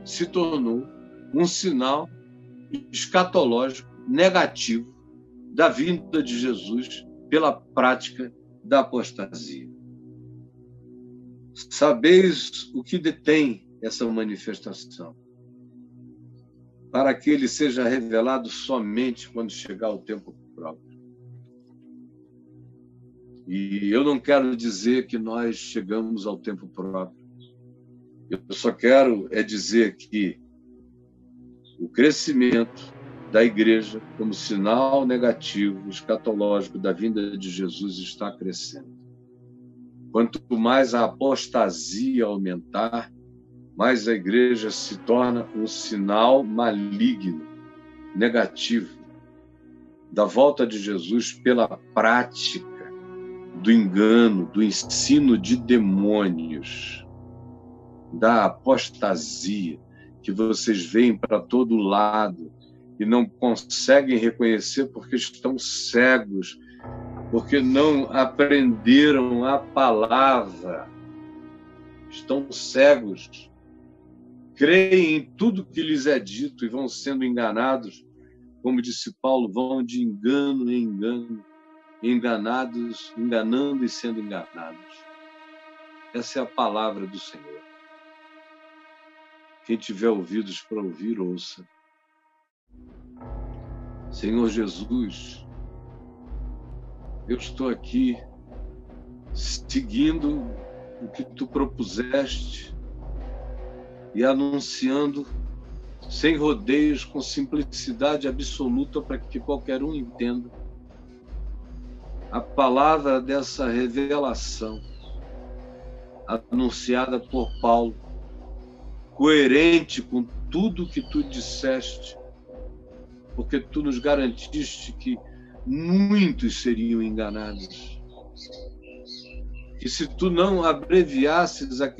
[SPEAKER 1] se tornou um sinal escatológico negativo da vinda de Jesus pela prática da apostasia. Sabeis o que detém essa manifestação, para que ele seja revelado somente quando chegar o tempo próprio. E eu não quero dizer que nós chegamos ao tempo próprio. Eu só quero dizer que o crescimento da igreja como sinal negativo, escatológico da vinda de Jesus está crescendo. Quanto mais a apostasia aumentar, mais a igreja se torna um sinal maligno, negativo, da volta de Jesus pela prática do engano, do ensino de demônios, da apostasia, que vocês veem para todo lado e não conseguem reconhecer porque estão cegos, porque não aprenderam a palavra, estão cegos, creem em tudo que lhes é dito e vão sendo enganados, como disse Paulo, vão de engano em engano, enganados, enganando e sendo enganados. Essa é a palavra do Senhor. Quem tiver ouvidos para ouvir, ouça. Senhor Jesus, eu estou aqui seguindo o que tu propuseste e anunciando sem rodeios, com simplicidade absoluta, para que qualquer um entenda a palavra dessa revelação anunciada por Paulo, coerente com tudo que tu disseste, porque tu nos garantiste que muitos seriam enganados. E se tu não abreviasses aquele